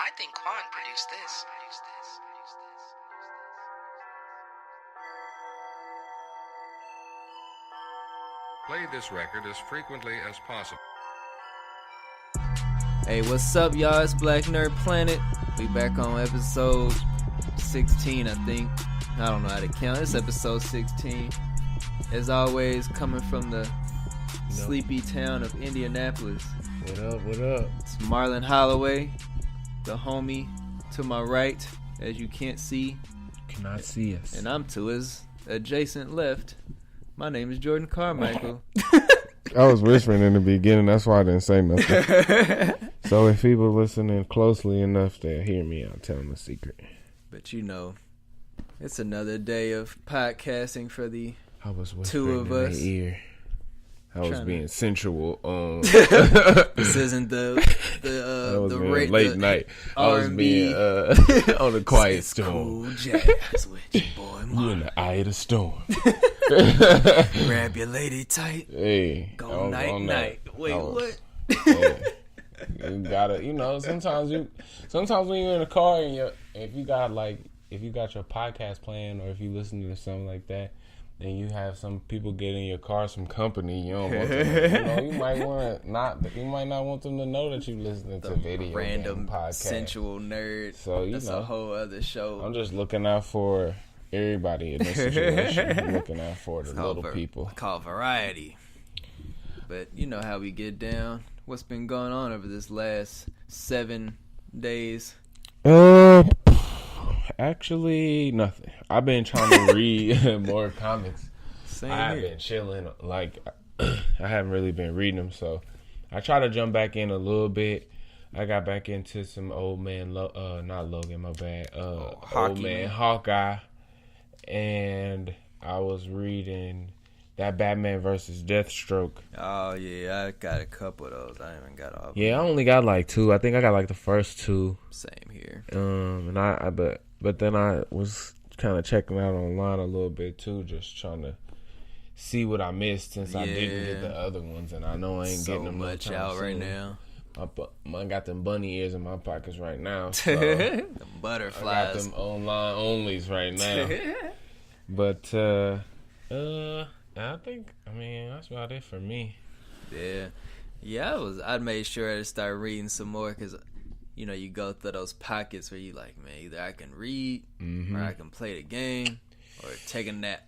I think Quan produced this. Play this record as frequently as possible. Hey, what's up, y'all? It's Black Nerd Planet. We back on episode 16, I think. I don't know how to count. It's episode 16. As always, coming from the sleepy town of Indianapolis. What up, what up? It's Marlon Holloway, the homie to my right, as you can't see. Cannot see us. And I'm to his adjacent left. My name is Jordan Carmichael. I was whispering in the beginning, that's why I didn't say nothing. So if people listening closely enough, they'll hear me. I'll tell them a secret. But you know, it's another day of podcasting for the I was two of us. In their ear. I was being sensual. This isn't the late night. I was being on the quiet storm. Cool jazz with your boy Mark. You in the eye of the storm. Grab your lady tight. Hey, go night night. Wait, what? Hey, you gotta, sometimes when you're in a car and if you got your podcast playing, or if you listen to something like that, then you have some people get in your car, some company. You don't want them. You might not want them to know that you listening to video random game podcast. Sensual nerd. So that's a whole other show. I'm just looking out for everybody in this situation. I'm looking out for the little people. Called variety. But you know how we get down. What's been going on over this last 7 days? Actually, nothing. I've been trying to read more comics. I've been chilling. I haven't really been reading them, so I try to jump back in a little bit. I got back into some old man, not Logan, my bad. Old man Hawkeye, and I was reading that Batman versus Deathstroke. Oh yeah, I got a couple of those. I haven't got all. Yeah, I only got like 2. I think I got like the first 2. Same here. But then I was kind of checking out online a little bit too, just trying to see what I missed since I didn't get the other ones, and I know I ain't getting them much out right now. I got them bunny ears in my pockets right now. So the butterflies. I got them online onlys right now. But I think that's about it for me. Yeah. I made sure to start reading some more because. You go through those pockets where you like, man, either I can read or I can play the game or take a nap.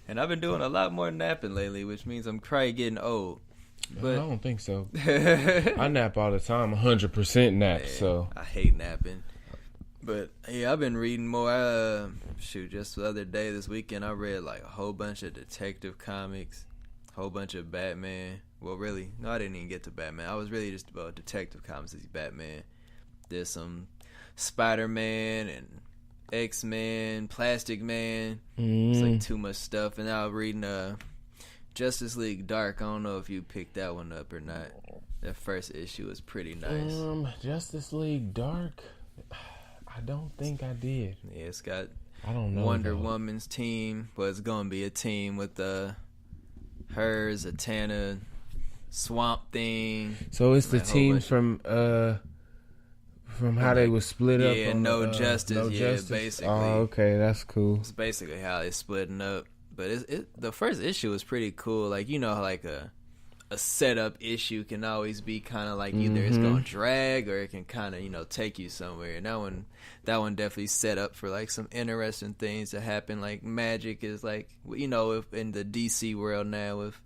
And I've been doing a lot more napping lately, which means I'm probably getting old. But I don't think so. I nap all the time, 100% nap. Man, so I hate napping. But yeah, I've been reading more. Just the other day, this weekend, I read like a whole bunch of detective comics, a whole bunch of Batman. Well, really, no, I didn't even get to Batman. I was really just about detective comics as Batman. There's some Spider-Man and X-Men, Plastic Man. It's like too much stuff. And now I'm reading Justice League Dark. I don't know if you picked that one up or not. That first issue was pretty nice. Justice League Dark? I don't think I did. Yeah, it's got I don't know Wonder Woman's team, but it's going to be a team with her, Zatanna, Swamp Thing. So it's the team from how they was split up. Yeah, No Justice. Basically. Oh, okay, that's cool. It's basically how they're splitting up. But the first issue was pretty cool. Like like a setup issue can always be kind of like either it's gonna drag or it can kind of take you somewhere. And that one definitely set up for like some interesting things to happen. Like magic is like if in the DC world now with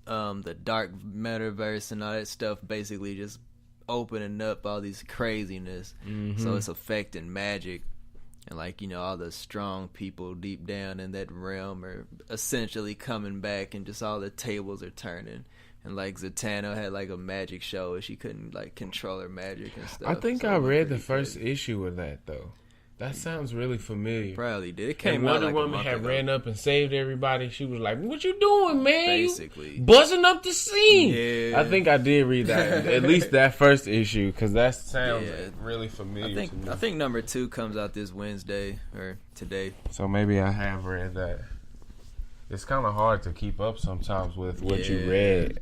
the dark metaverse and all that stuff, basically just opening up all these craziness. So it's affecting magic, and all the strong people deep down in that realm are essentially coming back, and just all the tables are turning. And Zatanna had a magic show, and she couldn't control her magic and stuff. I think I read the first issue of that though. That sounds really familiar. Probably did. It came and out Wonder Woman had ran up and saved everybody. She was like, "What you doing, man? Basically, you buzzing up the scene." Yeah, I think I did read that. At least that first issue, because that sounds really familiar. I think number 2 comes out this Wednesday or today. So maybe I have read that. It's kind of hard to keep up sometimes with what you read,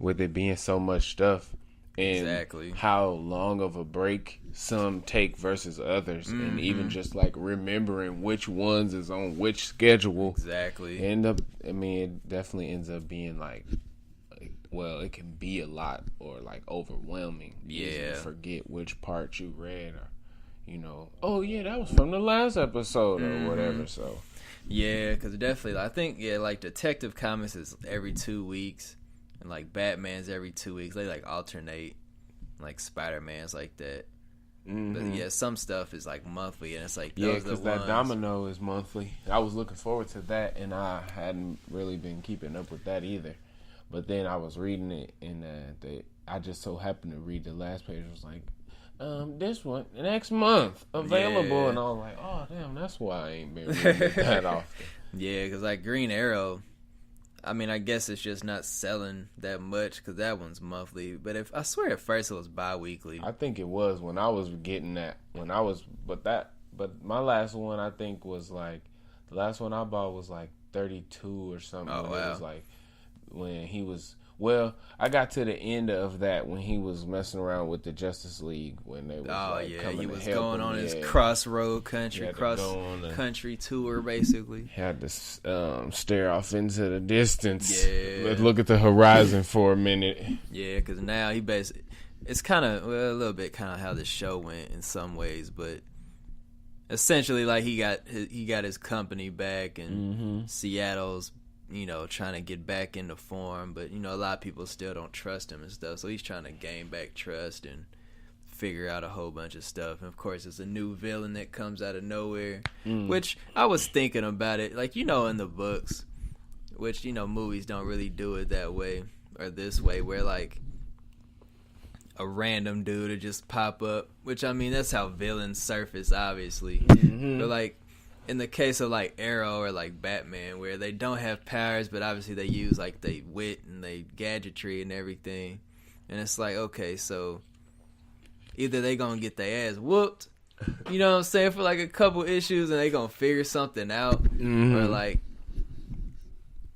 with it being so much stuff. and exactly how long of a break some take versus others, and even just like remembering which ones is on which schedule. Exactly. It definitely ends up being like, well, it can be a lot or like overwhelming. Yeah. You forget which part you read, or oh yeah, that was from the last episode or whatever. So yeah, because definitely, I think like Detective Comics is every 2 weeks, and like Batman's every 2 weeks. They like alternate, like Spider-Man's like that. But yeah, some stuff is like monthly, and it's like those because that Domino is monthly. I was looking forward to that, and I hadn't really been keeping up with that either. But then I was reading it, and I just so happened to read the last page. It was like, this one next month available, and I was like, oh damn, that's why I ain't been reading it that often. Yeah, because like Green Arrow, I mean, I guess it's just not selling that much because that one's monthly. But I swear at first it was bi-weekly. I think it was when I was getting that. But my last one I think was like, the last one I bought was like 32 or something. Oh, wow. It was like when he was. Well, I got to the end of that when he was messing around with the Justice League when they was coming he was to help going him. on his cross country tour basically. He had to stare off into the distance. Yeah, Let's look at the horizon for a minute. Yeah, because now he basically, it's kind of a little bit kind of how the show went in some ways, but essentially like he got his company back, and Seattle's trying to get back into form, but a lot of people still don't trust him and stuff, so he's trying to gain back trust and figure out a whole bunch of stuff. And of course it's a new villain that comes out of nowhere, which I was thinking about it, like in the books, which movies don't really do it that way or this way, where like a random dude would just pop up, which I mean that's how villains surface obviously, but like in the case of like Arrow or like Batman, where they don't have powers, but obviously they use like they wit and they gadgetry and everything, and it's like, okay, so either they gonna get their ass whooped, you know what I'm saying, for like a couple issues, and they gonna figure something out,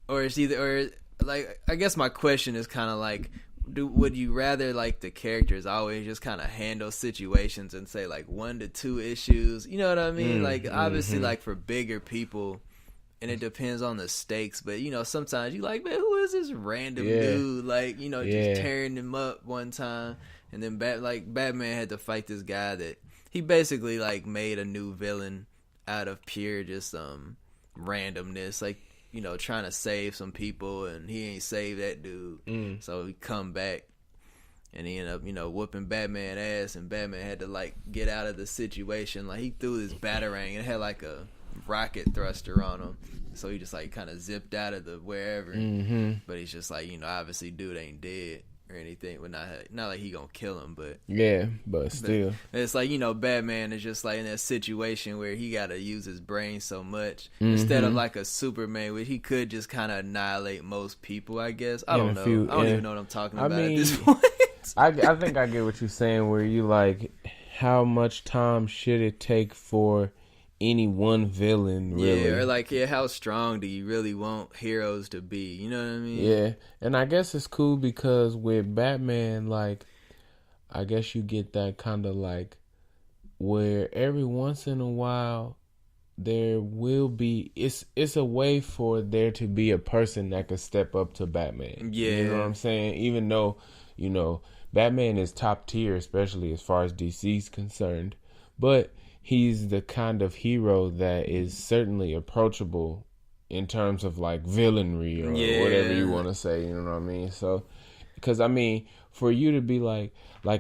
or it's either, or like, I guess my question is kind of like, would you rather like the characters always just kind of handle situations and say like 1 to 2 issues, you know what I mean? Like obviously like for bigger people, and it depends on the stakes, but sometimes you like, man, who is this random dude, like just tearing him up one time, and then Batman had to fight this guy that he basically like made a new villain out of pure just randomness, like trying to save some people, and he ain't saved that dude. So he come back, and he ended up, whooping Batman ass, and Batman had to like get out of the situation. Like he threw this batarang, and it had like a rocket thruster on him, so he just like kind of zipped out of the wherever. But he's just like, obviously dude ain't dead or anything, but not like he gonna kill him, but but still, it's like Batman is just like in that situation where he gotta use his brain so much instead of like a Superman, where he could just kind of annihilate most people. I guess I don't know. I don't even know what I'm talking about at this point. I think I get what you're saying, where you like, how much time should it take for any one villain, really? Yeah, or like, how strong do you really want heroes to be? You know what I mean? Yeah, and I guess it's cool because with Batman, like, I guess you get that kind of like, where every once in a while there will be, it's a way for there to be a person that could step up to Batman. Yeah. You know what I'm saying? Even though, Batman is top tier, especially as far as DC's concerned, but he's the kind of hero that is certainly approachable in terms of like villainry or whatever you want to say, you know what I mean? So, because I mean, for you to be like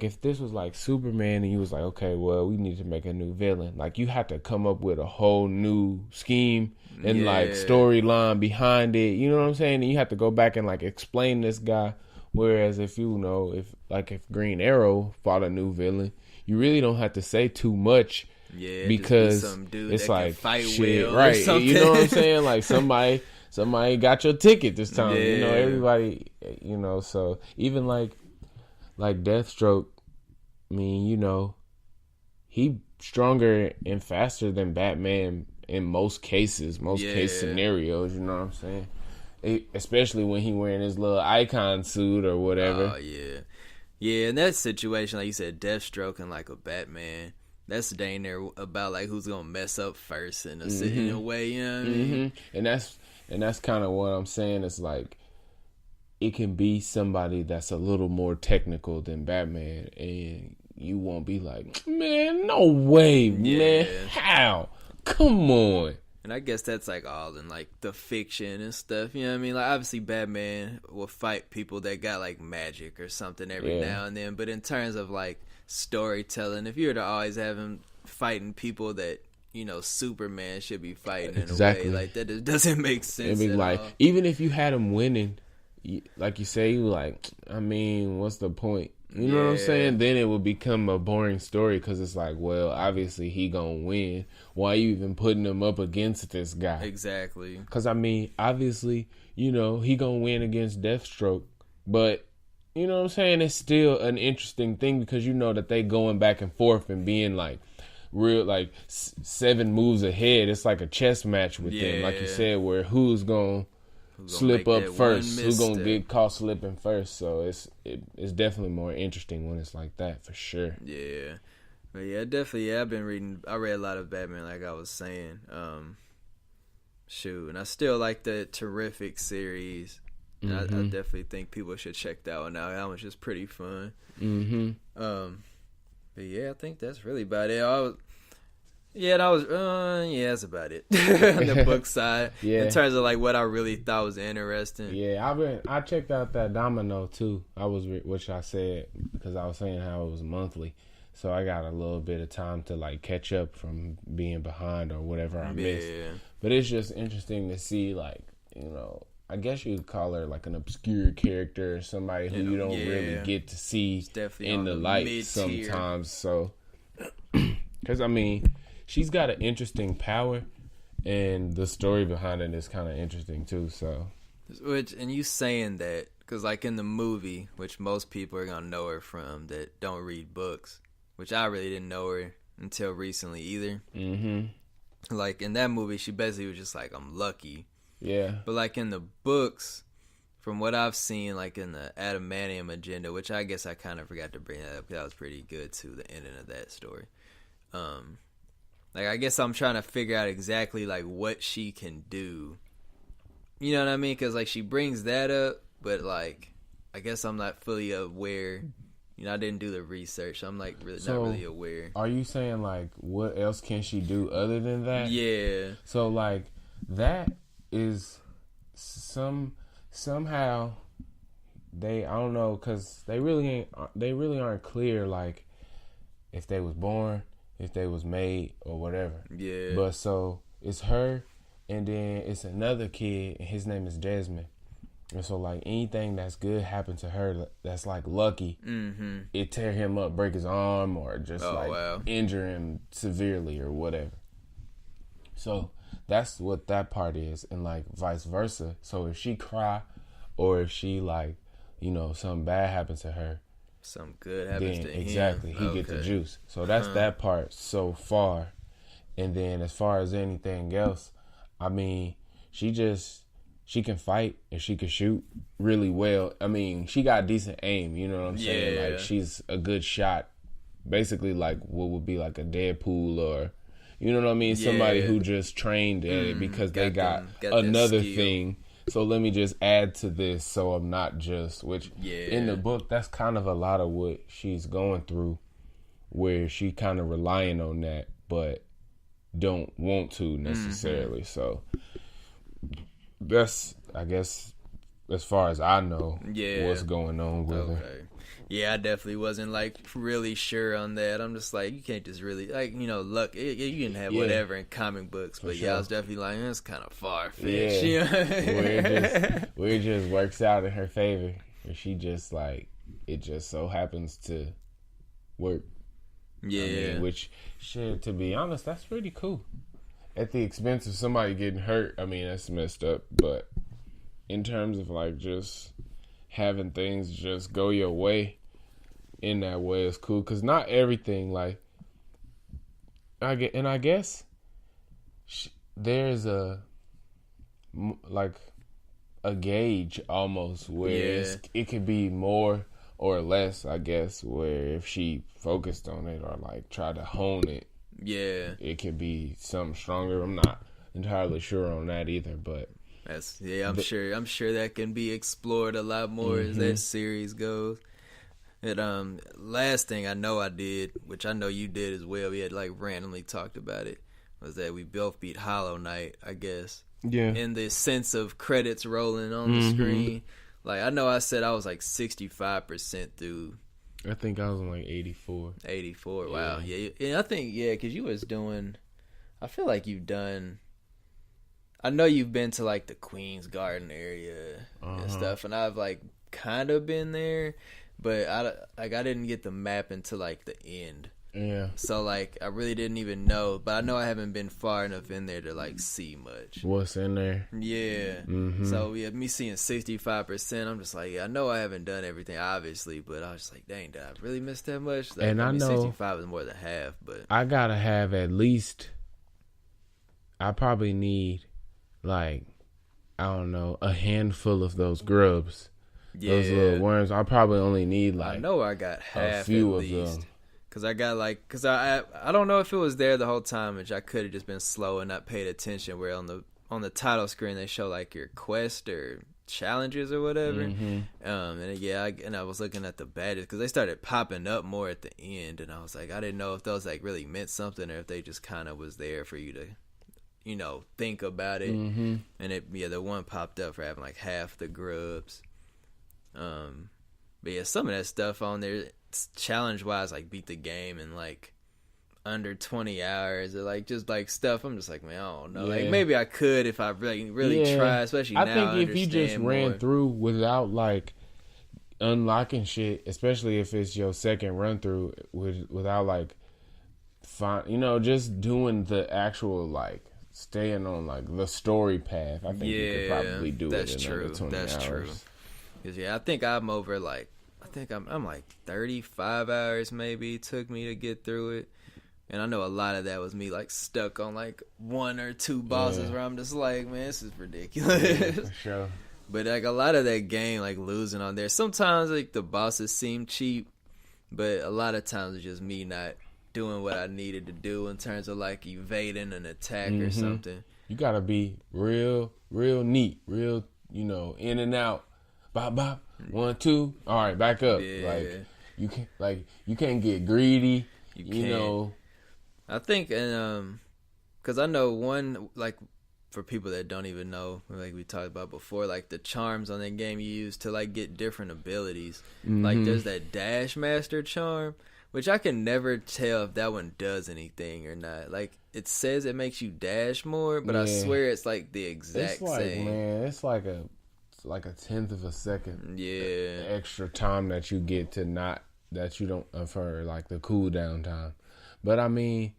if this was like Superman and you was like, okay, well, we need to make a new villain, like you have to come up with a whole new scheme and like storyline behind it, you know what I'm saying? And you have to go back and like explain this guy. Whereas if if Green Arrow fought a new villain, you really don't have to say too much. Yeah, because some dude it's that like can fight shit, well, right? you know what I'm saying? Like somebody got your ticket this time. Yeah. Everybody, So even like Deathstroke, I mean, he stronger and faster than Batman in most cases, case scenarios. You know what I'm saying? Especially when he wearing his little icon suit or whatever. Oh yeah. Yeah, in that situation, like you said, Deathstroke and like a Batman, that's dang near about like who's gonna mess up first in a way, you know what I mean? And that's kind of what I'm saying. It's like it can be somebody that's a little more technical than Batman, and you won't be like, man, no way, man, how? Come on. And I guess that's like all in like the fiction and stuff, you know what I mean? Like obviously Batman will fight people that got like magic or something every now and then, but in terms of like storytelling, if you were to always have him fighting people that, you know, Superman should be fighting in a way, like that just doesn't make sense. It'd be like, all. Even if you had him winning, like you say, you like, I mean, what's the point? You know what I'm saying? Then it would become a boring story because it's like, well, obviously he gonna win. Why you even putting him up against this guy? Exactly. Because, I mean, obviously, you know, he gonna win against Deathstroke. But, you know what I'm saying? It's still an interesting thing because you know that they going back and forth and being like real, like 7 moves ahead. It's like a chess match with them, like you said, where who's gonna slip up first, who's gonna get caught slipping first. So it's definitely more interesting when it's like that, for sure. Yeah, but yeah, definitely. Yeah, I read a lot of Batman, like I was saying. And I still like the Terrific series. And I definitely think people should check that one out. That one's just pretty fun. But yeah, I think that's really about it. That's about it. On the book side, in terms of like what I really thought was interesting. Yeah, I checked out that Domino too. Which I said because I was saying how it was monthly, so I got a little bit of time to like catch up from being behind or whatever I missed. But it's just interesting to see, like, you know, I guess you could call her like an obscure character or somebody who you don't really get to see in the light mid-tier. Sometimes. So, because I mean, she's got an interesting power, and the story behind it is kind of interesting too. So, and you saying that because like in the movie, which most people are gonna know her from that don't read books, which I really didn't know her until recently either. Like in that movie, she basically was just like, I'm lucky. Yeah. But like in the books, from what I've seen, like in the Adamantium Agenda, which I guess I kind of forgot to bring that up because that was pretty good too, the ending of that story. Like I guess I'm trying to figure out exactly like what she can do. You know what I mean? Because like she brings that up, but like I guess I'm not fully aware. You know, I didn't do the research. So I'm like not really aware. Are you saying like what else can she do other than that? Yeah. So like that is somehow I don't know, because they really aren't clear like if they was born, if they was made or whatever. Yeah. But so it's her, and then it's another kid, and his name is Jasmine. And so like anything that's good happened to her that's like lucky, it tear him up, break his arm, or just injure him severely or whatever. So that's what that part is, and like vice versa. So if she cry, or if she like, you know, something bad happens to her, something good happens to him. Exactly, he get the juice. So that's that part so far. And then as far as anything else, I mean, she can fight and she can shoot really well. I mean, she got decent aim, you know what I'm saying? Like she's a good shot. Basically like what would be like a Deadpool, or you know what I mean? Somebody who just trained at it because they got another thing. So let me just add to this so I'm not just, which in the book, that's kind of a lot of what she's going through, where she kind of relying on that, but don't want to necessarily. So that's, I guess, as far as I know, what's going on with her. Yeah, I definitely wasn't like really sure on that. I'm just like, you can't just really like, you know, luck. You can have whatever in comic books, but I was definitely like, that's kind of far fetched. Yeah, where it just works out in her favor. Where she just like, it just so happens to work. Yeah, I mean, which shit, to be honest, that's pretty cool. At the expense of somebody getting hurt, I mean, that's messed up. But in terms of like just having things just go your way in that way is cool, because not everything like I guess there's a gauge almost where it could be more or less, I guess, where if she focused on it or like tried to hone it, yeah, it could be something stronger. I'm not entirely sure on that either, but I'm sure that can be explored a lot more as that series goes. And last thing I know I did, which I know you did as well, we had like randomly talked about it, was that we both beat Hollow Knight, I guess. Yeah. In the sense of credits rolling on the screen. Like, I know I said I was like 65% through. I think I was on like 84. 84, wow. Yeah, I think, because you was doing, I feel like you've done, I know you've been to like the Queen's Garden area and stuff, and I've like kind of been there, but I didn't get the map until like the end. Yeah. So like I really didn't even know, but I know I haven't been far enough in there to like see much. What's in there? Yeah. So yeah, me seeing 65%, I'm just like, I know I haven't done everything, obviously, but I was just like, dang, did I really miss that much? Like, and I know 65 is more than half, but I gotta have at least. I probably need like, I don't know, a handful of those grubs. Yeah. Those little worms. I probably only need like, I know I got half a few at of least. them. Cause I got like, I don't know if it was there the whole time, which I could have just been slow and not paid attention. Where on the title screen they show like your quest or challenges or whatever. And I was looking at the badges because they started popping up more at the end, and I was like, I didn't know if those like really meant something or if they just kind of was there for you to, think about it. And the one popped up for having like half the grubs. But yeah, some of that stuff on there, challenge wise, like beat the game in like under 20 hours or like just like stuff. I'm just like, man, I don't know. Yeah. Like maybe I could if I really try, especially now. I think if you just ran through without like unlocking shit, especially if it's your second run through without like just doing the actual like staying on like the story path, I think you could probably do it in under 20 hours. That's true. Cause I think I'm over like, I'm like 35 hours maybe it took me to get through it. And I know a lot of that was me like stuck on like one or two bosses where I'm just like, man, this is ridiculous. Yeah, for sure. But like a lot of that game, like losing on there. Sometimes like the bosses seem cheap, but a lot of times it's just me not doing what I needed to do in terms of like evading an attack or something. You gotta be real neat, real, in and out. Bop bop. 1, 2. All right, back up. Yeah. You can't get greedy. You know. I think, and because I know one, like for people that don't even know, like we talked about before, like the charms on that game you use to like get different abilities. Like there's that Dash Master charm, which I can never tell if that one does anything or not. Like it says it makes you dash more, but I swear it's like the exact same. Man, it's like a 1/10 of a second. Yeah. Extra time that you get that you don't for like the cooldown time. But I mean,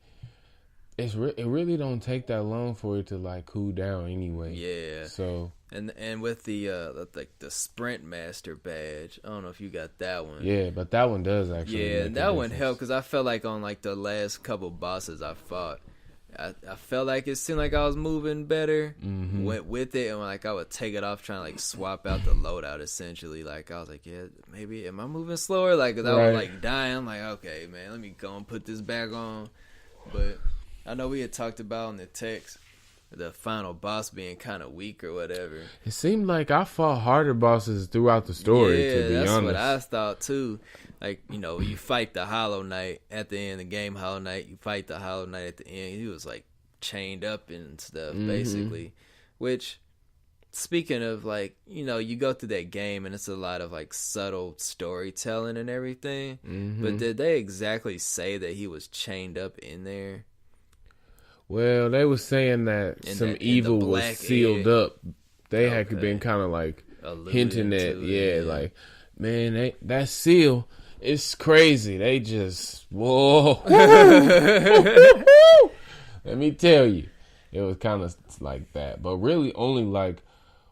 it really don't take that long for it to like cool down anyway. Yeah. So and with the like the Sprint Master badge, I don't know if you got that one. Yeah, but that one does actually. Yeah, and that one helped because I felt like on like the last couple bosses I fought, I felt like it seemed like I was moving better. Went with it, and like I would take it off, trying to like swap out the loadout. Essentially, like I was like, yeah, maybe am I moving slower? Like, cause I was like dying. I'm like, okay, man, let me go and put this back on. But I know we had talked about in the text the final boss being kind of weak or whatever. It seemed like I fought harder bosses throughout the story. Yeah, to be that's honest, what I thought too. Like, you fight the Hollow Knight at the end of the game, Hollow Knight. You fight the Hollow Knight at the end. He was like chained up and stuff, basically. Which, speaking of like, you go through that game and it's a lot of like subtle storytelling and everything. But did they exactly say that he was chained up in there? Well, they were saying that some evil was sealed up. They had been kind of like hinting at, like, man, that seal. It's crazy. They just, whoa. Let me tell you. It was kind of like that. But really only like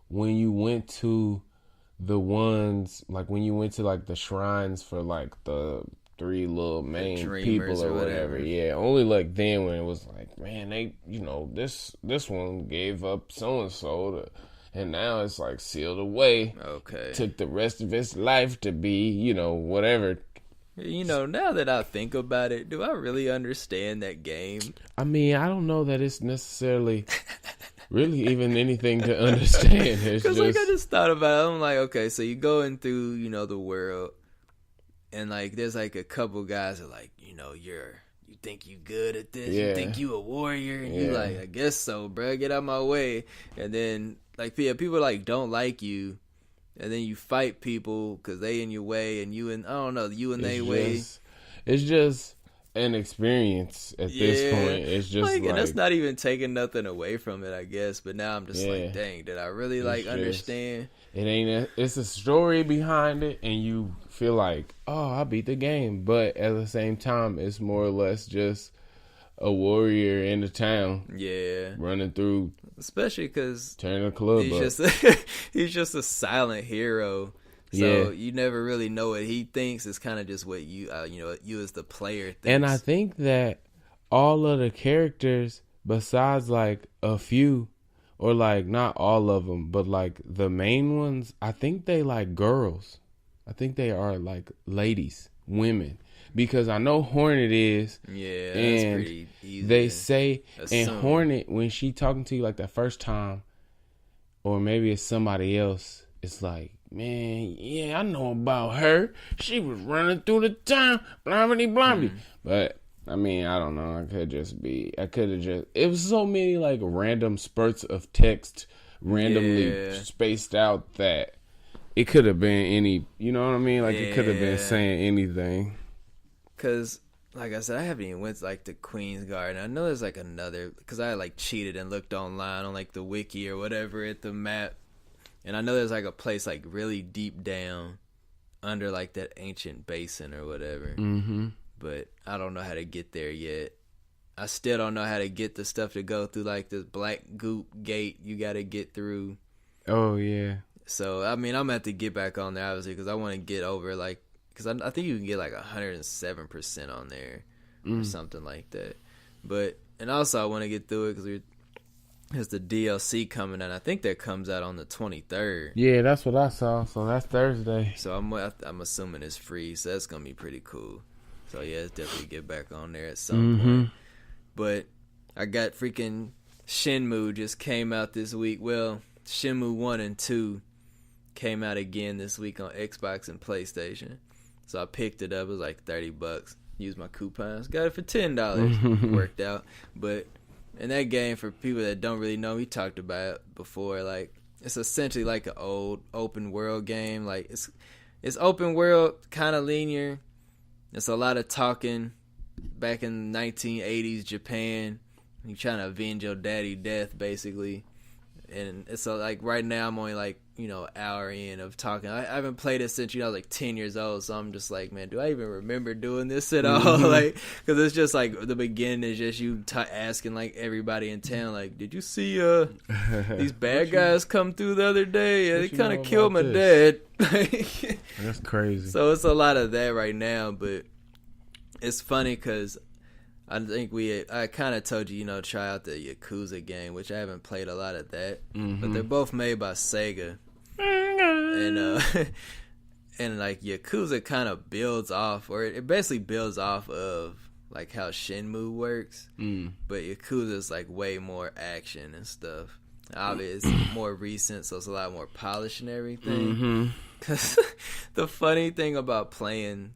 when you went to the ones, like when you went to like the shrines for like the 3 little main people or whatever. Yeah, only like then when it was like, man, they, this one gave up so-and-so and now it's like sealed away. Okay. Took the rest of its life to be, you know, whatever. You know, now that I think about it, do I really understand that game? I mean, I don't know that it's necessarily really even anything to understand. Because like I just thought about it. I'm like, okay, so you going through, you know, the world, and like there's like a couple guys that are like, you know, you think you good at this? Yeah. You think you a warrior? And you like, I guess so, bro. Get out my way. And then like people like don't like you. And then you fight people because they in your way, and you in they way. It's just an experience at this point. It's just like, and that's not even taking nothing away from it, I guess. But now I'm just like, dang, did I really understand? It's a story behind it, and you feel like, oh, I beat the game. But at the same time, it's more or less just a warrior in the town. Yeah. Running through. Especially because turning the club he's just a silent hero. So you never really know what he thinks. It's kind of just what you as the player thinks. And I think that all of the characters, besides like a few, or like not all of them, but like the main ones, I think they like girls. I think they are like ladies, women. Because I know Hornet is. Yeah, and that's pretty easy. They say, assume. and Hornet, when she talking to you like that first time, or maybe it's somebody else, it's like, man, yeah, I know about her. She was running through the town, blah-blah-blah. But, I mean, I don't know. It was so many like random spurts of text randomly spaced out that it could have been any, you know what I mean? Like it could have been saying anything. Because, like I said, I haven't even went to, like, the Queen's Garden. I know there's, like, another... Because I, like, cheated and looked online on, like, the wiki or whatever at the map. And I know there's, like, a place, like, really deep down under, like, that ancient basin or whatever. Mm-hmm. But I don't know how to get there yet. I still don't know how to get the stuff to go through, like, this black goop gate you got to get through. Oh, yeah. So, I mean, I'm going to have to get back on there, obviously, because I want to get over, like... Because I think you can get like 107% on there or something like that. But, and also I want to get through it because there's the DLC coming out. I think that comes out on the 23rd. Yeah, that's what I saw. So that's Thursday. So I'm assuming it's free. So that's going to be pretty cool. So yeah, it's definitely get back on there at some point. But I got freaking Shenmue just came out this week. Well, Shenmue 1 and 2 came out again this week on Xbox and PlayStation. So I picked it up. It was like $30. Used my coupons. Got it for $10. Worked out. But in that game, for people that don't really know, we talked about it before. Like it's essentially like an old open world game. Like it's open world, kind of linear. It's a lot of talking. Back in 1980s Japan, you trying to avenge your daddy death, basically. And it's like right now I'm only like, hour in of talking. I haven't played it since, I was like 10 years old. So I'm just like, man, do I even remember doing this at all? Like, because it's just like the beginning is just you asking like everybody in town, like, did you see these bad guys come through the other day? Yeah, they kind of killed my dad. That's crazy. So it's a lot of that right now, but it's funny because I think I kind of told you, try out the Yakuza game, which I haven't played a lot of that. But they're both made by Sega. And and like Yakuza kind of builds off, or it basically builds off of like how Shenmue works. But Yakuza's like way more action and stuff. Obviously, it's more recent, so it's a lot more polished and everything. Because the funny thing about playing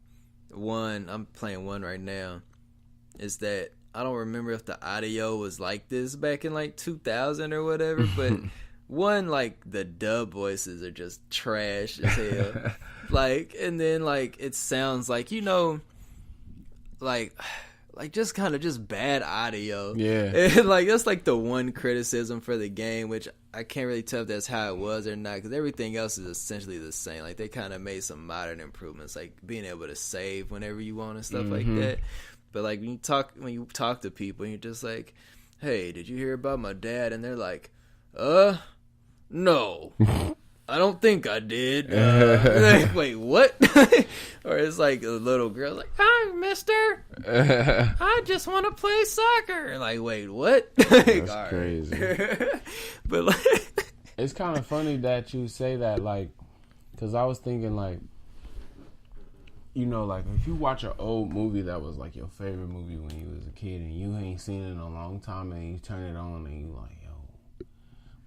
one, I'm playing one right now, is that I don't remember if the audio was like this back in like 2000 or whatever, but one, like the dub voices are just trash as hell. Like, and then like it sounds like, like just kind of just bad audio. Yeah. And like that's like the one criticism for the game, which I can't really tell if that's how it was or not, because everything else is essentially the same. Like they kind of made some modern improvements, like being able to save whenever you want and stuff like that. But like when you talk to people, and you're just like, "Hey, did you hear about my dad?" And they're like, no, I don't think I did. Like, wait, what?" Or it's like a little girl like, "Hi, mister. I just want to play soccer." Like, wait, what? That's crazy. But like, It's kind of funny that you say that, like, because I was thinking, like, you know, like, if you watch an old movie that was, like, your favorite movie when you was a kid and you ain't seen it in a long time and you turn it on and you like, yo,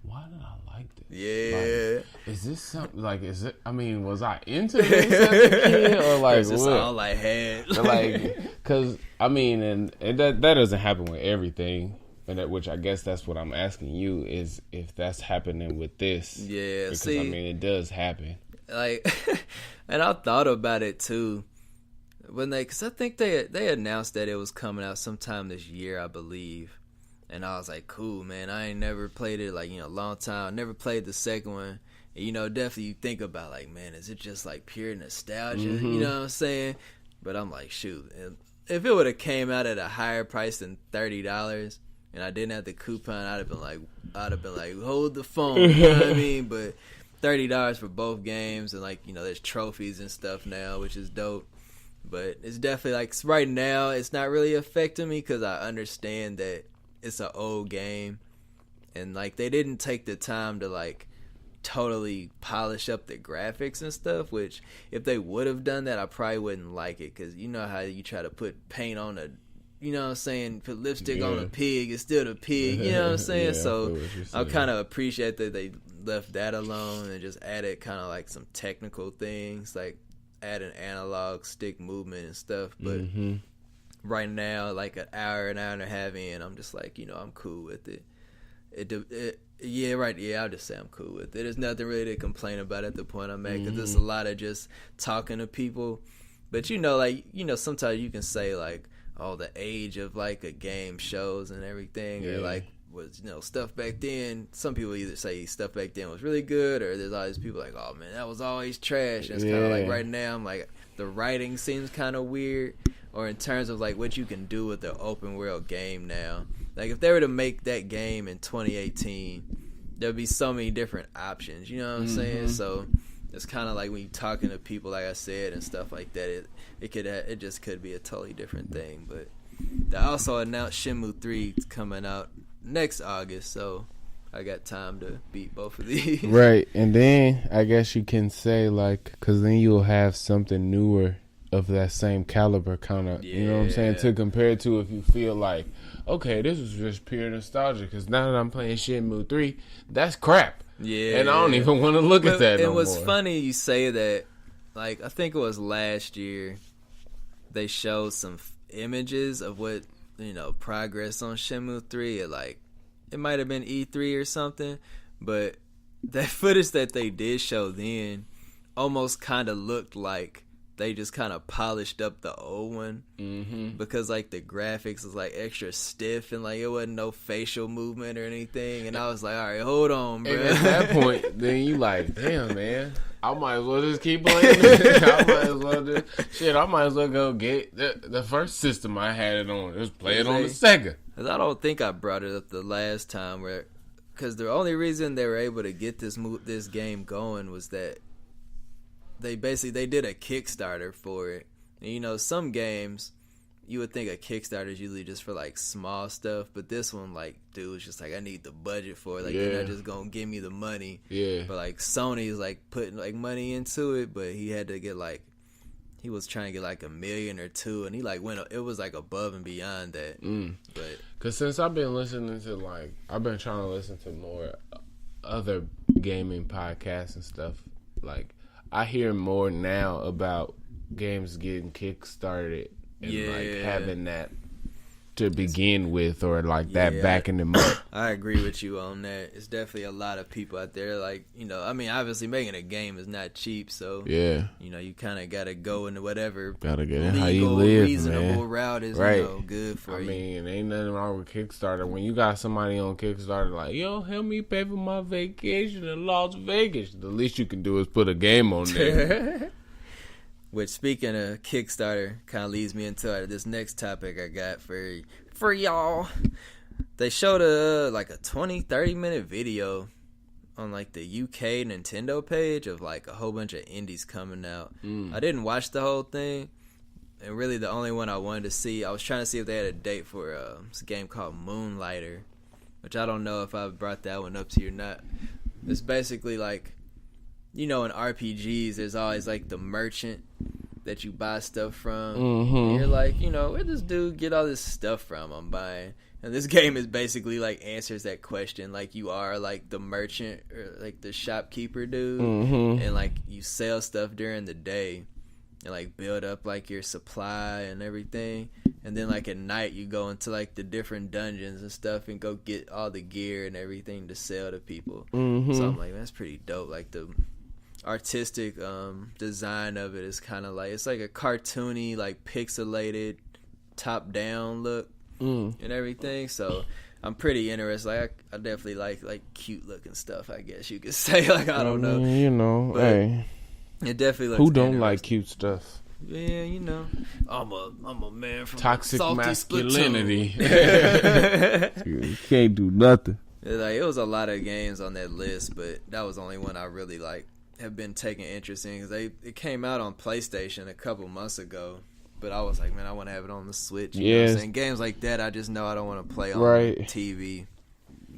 why did I like this? Yeah. Like, is this something, like, is it, I mean, was I into this as a kid or, like, It's just what? all I had. Like, because, I mean, and that doesn't happen with everything. And that, which I guess that's what I'm asking you is if that's happening with this. Yeah, because see, I mean it does happen. Like, and I thought about it too when because I think they announced that it was coming out sometime this year, I believe, and I was like, cool, man. I ain't never played it like a long time. Never played the second one. And, definitely you think about like, man, is it just like pure nostalgia? Mm-hmm. You know what I'm saying? But I'm like, shoot, if it would have came out at a higher price than $30. And I didn't have the coupon, I'd have been like, hold the phone, you know what I mean? But $30 for both games, and like, there's trophies and stuff now, which is dope. But it's definitely like right now, it's not really affecting me because I understand that it's an old game, and like they didn't take the time to like totally polish up the graphics and stuff. Which if they would have done that, I probably wouldn't like it because you know how you try to put paint on a. You know what I'm saying? Put lipstick on a pig, it's still the pig. You know what I'm saying? So I kind of appreciate that they left that alone and just added kind of like some technical things, like adding analog stick movement and stuff. But right now, like an hour and a half in, I'm just like, I'm cool with it. I'll just say I'm cool with it. There's nothing really to complain about at the point I'm at because there's a lot of just talking to people. But sometimes you can say like, oh, the age of like a game shows and everything, or like was stuff back then. Some people either say stuff back then was really good, or there's always people like, oh man, that was always trash. And it's kind of like right now, I'm like the writing seems kind of weird, or in terms of like what you can do with the open world game now. Like if they were to make that game in 2018, there'd be so many different options. You know what I'm saying? So it's kind of like when you're talking to people, like I said, and stuff like that. It just could be a totally different thing. But they also announced Shenmue 3 coming out next August, so I got time to beat both of these. Right, and then I guess you can say like, because then you'll have something newer of that same caliber, kind of. You know what I'm saying? To compare to if you feel like, okay, this was just pure nostalgia. Because now that I'm playing Shenmue 3, that's crap. Yeah, and I don't even want to look at that no more. It was funny you say that. Like, I think it was last year, they showed some images of what, progress on Shenmue 3. It might have been E3 or something, but that footage that they did show then almost kind of looked like they just kind of polished up the old one because like the graphics was like extra stiff and like it wasn't no facial movement or anything, and I was like, all right, hold on, bro. And at that point, then you like, damn, man, I might as well just keep playing. I might as well go get the first system I had it on. Just play it on the Sega. Cause I don't think I brought it up the last time, because the only reason they were able to get this game going was that they did a Kickstarter for it. And some games you would think a Kickstarter is usually just for like small stuff, but this one, like, dude was just like, I need the budget for it. Like, they're not just gonna give me the money. Yeah. But like Sony is like putting like money into it, but he had to get like, he was trying to get like $1 million or $2 million, and he like it was like above and beyond that. But because since I've been listening to I've been trying to listen to more other gaming podcasts and stuff, like I hear more now about games getting kickstarted and like having that to begin with, or like that backing them up. I agree with you on that. It's definitely a lot of people out there, like, I mean, obviously making a game is not cheap, so you kind of gotta go into whatever gotta get legal, how you live, reasonable man. Route is good for you. I mean, ain't nothing wrong with Kickstarter. When you got somebody on Kickstarter like, yo, help me pay for my vacation in Las Vegas, the least you can do is put a game on there. Which, speaking of Kickstarter, kind of leads me into this next topic I got for y'all. They showed a 20-30 minute video on like the UK Nintendo page of like a whole bunch of indies coming out. I didn't watch the whole thing, and really the only one I wanted to see, I was trying to see if they had a date for this game called Moonlighter, which I don't know if I brought that one up to you or not. It's basically like, in RPGs, there's always like the merchant that you buy stuff from. And you're like, where this dude get all this stuff from I'm buying? And this game is basically like answers that question. Like you are like the merchant or like the shopkeeper dude, and like you sell stuff during the day and like build up like your supply and everything. And then like at night you go into like the different dungeons and stuff and go get all the gear and everything to sell to people. So I'm like, man, that's pretty dope. Like the artistic design of it is kind of like, it's like a cartoony, like pixelated top down look and everything. So I'm pretty interested. Like I definitely like cute looking stuff, I guess you could say. Like I don't know. But hey, it definitely looks who don't like cute stuff? Yeah, I'm a man from toxic salty masculinity. You can't do nothing. Like it was a lot of games on that list, but that was the only one I really like have been taking interest in, because it came out on PlayStation a couple months ago, but I was like, man, I want to have it on the Switch. You know what I'm saying? Games like that, I just know I don't want to play on TV.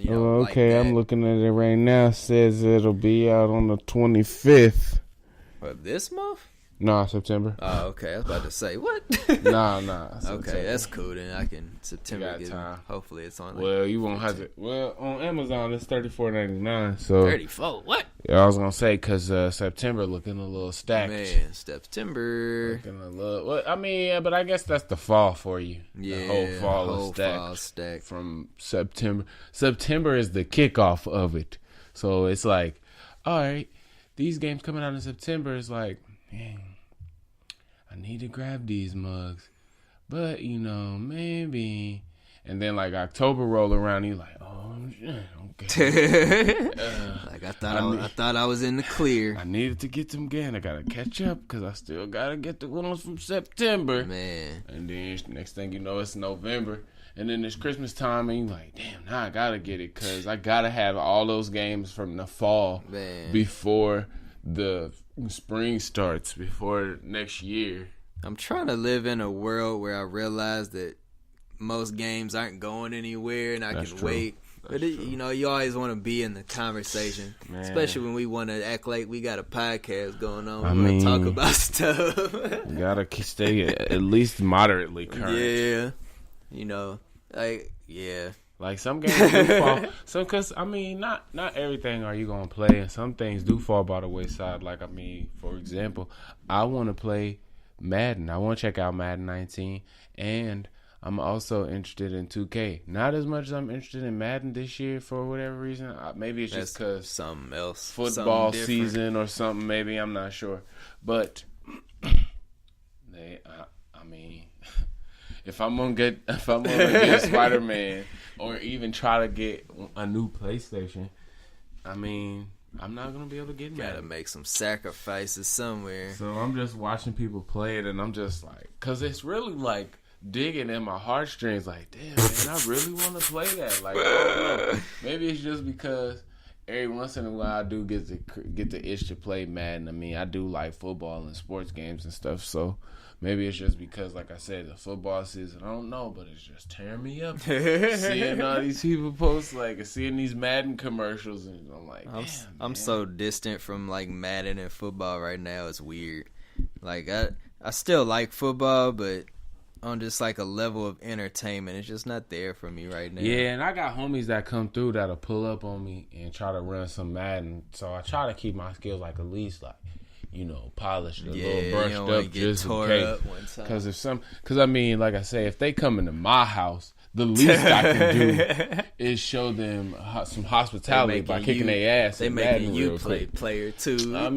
Okay, like I'm looking at it right now. It says it'll be out on the 25th. What, this month? Nah, September. Oh, okay. I was about to say, what? Nah. Okay, that's cool. Then I can September. Time. Hopefully it's on. Well, you won't have to. Well, on Amazon it's $34.99. So 34. What? Yeah, I was gonna say because September looking a little stacked. Man, September looking a little. Well, I mean, yeah, but I guess that's the fall for you. Yeah, the whole fall is stacked from September. September is the kickoff of it. So it's like, all right, these games coming out in September is like, man, I need to grab these mugs, but maybe. And then like October roll around, you like, oh shit, okay. Like I thought I was in the clear. I needed to get them again. I gotta catch up because I still gotta get the ones from September. Man. And then next thing you know, it's November. And then it's Christmas time, and you're like, damn, now I gotta get it because I gotta have all those games from the fall before the spring starts, before next year. I'm trying to live in a world where I realize that most games aren't going anywhere and I can wait. But you always want to be in the conversation, especially when we want to act like we got a podcast going on. We want to talk about stuff. You gotta stay at least moderately current. Yeah. Like some games do fall. So, cause not everything are you gonna play, and some things do fall by the wayside. Like for example, I want to play Madden. I want to check out Madden 19, and I'm also interested in 2K. Not as much as I'm interested in Madden this year for whatever reason. Maybe it's just because something else, football season or something. Maybe I'm not sure, but if I'm gonna get Spider-Man or even try to get a new PlayStation, I'm not gonna be able to get Madden. Gotta make some sacrifices somewhere. So I'm just watching people play it, and I'm just like, cause it's really like digging in my heartstrings. Like, damn, man, I really want to play that. Like, I don't know. Maybe it's just because every once in a while I do get the itch to play Madden. I do like football and sports games and stuff. So maybe it's just because, like I said, the football season, I don't know, but it's just tearing me up. Seeing all these people post, like, seeing these Madden commercials, and I'm like, I'm so distant from, like, Madden and football right now. It's weird. Like, I still like football, but on just, like, a level of entertainment, it's just not there for me right now. Yeah, and I got homies that come through that'll pull up on me and try to run some Madden. So I try to keep my skills, like, at least, like, polished, a little brushed up, just in case. Because like I say, if they come into my house, the least I can do is show them some hospitality by kicking their ass. They making you play player too. I'm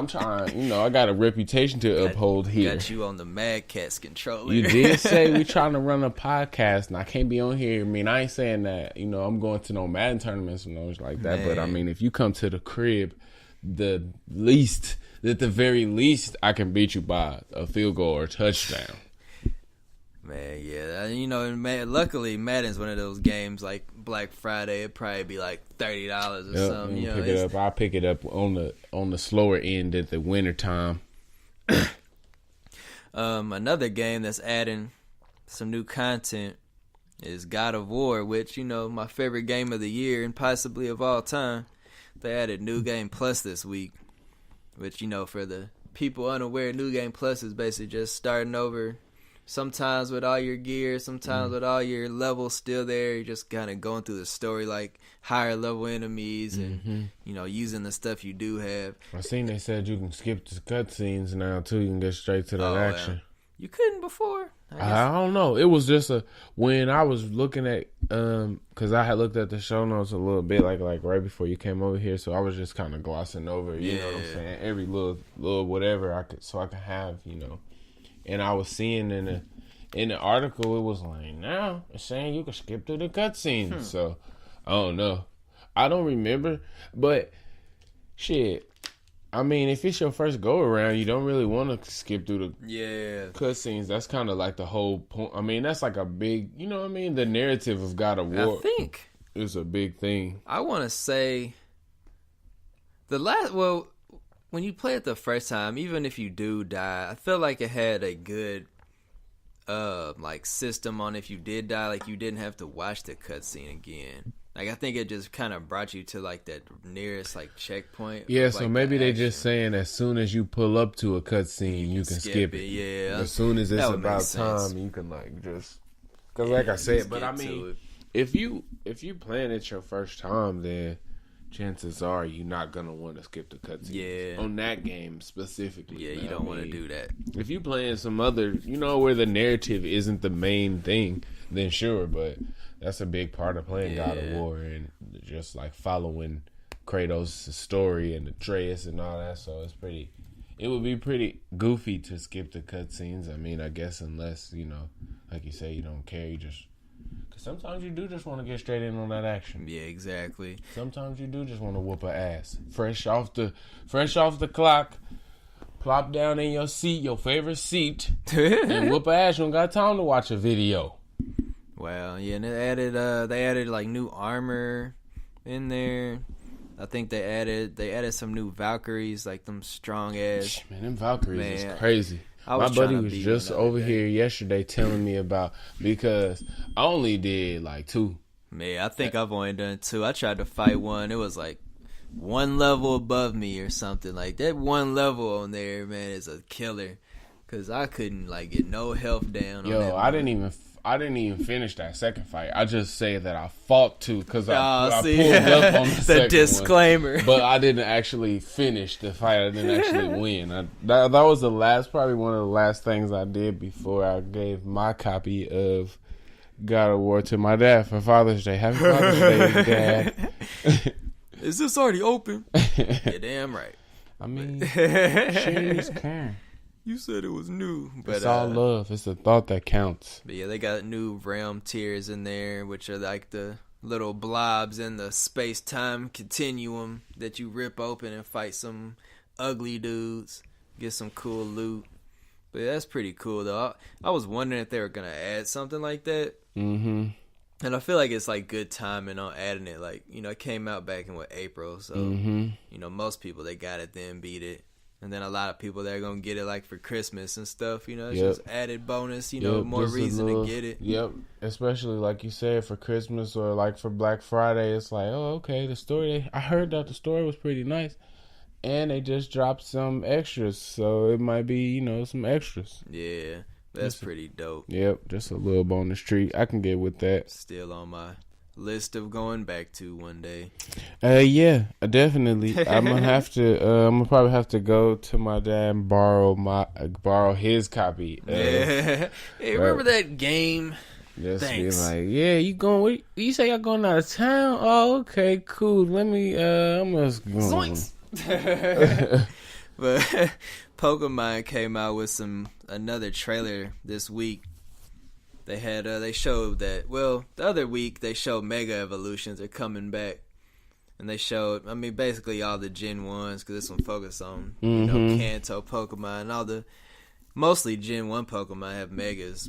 trying. I got a reputation to uphold here. Got you on the Mad Catz controller. You did say we trying to run a podcast, and I can't be on here. I ain't saying that. I'm going to no Madden tournaments and those like that. Man. But if you come to the crib, at the very least, I can beat you by a field goal or a touchdown. Man, yeah, luckily Madden's one of those games like Black Friday. It'd probably be like $30 or something. Pick it up. I'll pick it up on the slower end at the winter time. Another game that's adding some new content is God of War, which my favorite game of the year and possibly of all time. they added New Game Plus this week, which, you know, for the people unaware, New Game Plus is basically just starting over. Sometimes with all your gear, sometimes with all your levels still there. You're just kind of going through the story like higher level enemies and, you know, using the stuff you do have. I seen they said you can skip the cutscenes now, too. You can get straight to that action. Yeah. You couldn't before? I don't know. It was just when I was looking at, because I had looked at the show notes a little bit, like right before you came over here, so I was just kind of glossing over, you know what I'm saying? Every little whatever I could have, you know. And I was seeing in the article, it was like, now it's saying you can skip through the cutscenes. So, I don't know. I don't remember. But, shit, I mean, if it's your first go-around, you don't really want to skip through the cutscenes. That's kind of like the whole point. I mean, that's like a big, you know what I mean? The narrative of God of War. I think is a big thing. I want to say when you play it the first time, even if you do die, I feel like it had a good like system on if you did die, like you didn't have to watch the cutscene again. Like I think it just kind of brought you to like that nearest like checkpoint. Yeah, of, so like, maybe the they action. just saying as soon as you pull up to a cutscene, you can skip it. Yeah, As soon as it's that would about make sense. time, you can like just because like I said, but I get to mean, it. if you playing it your first time, then chances are you're not gonna want to skip the cutscenes. Yeah. On that game specifically. Yeah, you don't want to do that. If you playing some other, you know, where the narrative isn't the main thing, then sure. But that's a big part of playing God of War and just like following Kratos' story and Atreus and all that. So it would be pretty goofy to skip the cutscenes. I mean, I guess unless, you know, like you say, you don't care, you just. Sometimes you do just want to get straight in on that action. Yeah, exactly. Sometimes you do just want to whoop an ass. Fresh off the clock, plop down in your seat, your favorite seat, and whoop an ass. You don't got time to watch a video. Well, yeah, and they added like new armor in there. I think they added some new Valkyries, like them strong ass. Man, them Valkyries is crazy. My buddy trying to was beat just one the other over day. here yesterday telling me about, because I only did like 2. Man, I think I've only done 2. I tried to fight one. It was like one level above me or something. Like that one level on there, man, is a killer. Cause I couldn't like get no health down. On that I didn't even finish that second fight. I just say that I fought 2 because I pulled up on the second disclaimer. one. But I didn't actually finish the fight. I didn't actually win. That was probably one of the last things I did before I gave my copy of God of War to my dad for Father's Day. Happy Father's Day, Dad. Is this already open? You're damn right. I mean, she's can. You said it was new, but It's all love. It's the thought that counts. But yeah, they got new realm tiers in there, which are like the little blobs in the space-time continuum that you rip open and fight some ugly dudes, get some cool loot. But yeah, that's pretty cool, though. I was wondering if they were going to add something like that. Mm-hmm. And I feel like it's like good timing on adding it. Like, you know, it came out back in April, so, you know, most people, they got it then, beat it. And then a lot of people, they're going to get it like for Christmas and stuff, you know, it's just added bonus, you know, more reason to get it. Yep, especially like you said for Christmas or like for Black Friday, it's like, oh, okay, the story, I heard that the story was pretty nice. And they just dropped some extras, so it might be, you know, some extras. Yeah, that's pretty dope. Yep, just a little bonus treat. I can get with that. Still on my list of going back to one day. Yeah, definitely. I'm gonna probably have to go to my dad and borrow his copy. Hey, remember that game? Just Thanks. be like, yeah, you say y'all going out of town? Oh, okay, cool. Let me, I'm just going. Zoinks! But Pokemon came out with another trailer this week. They showed that, well, the other week they showed Mega Evolutions are coming back. And they showed, I mean, basically all the Gen 1s, because this one focused on, you know, Kanto Pokemon. And mostly Gen 1 Pokemon have Megas,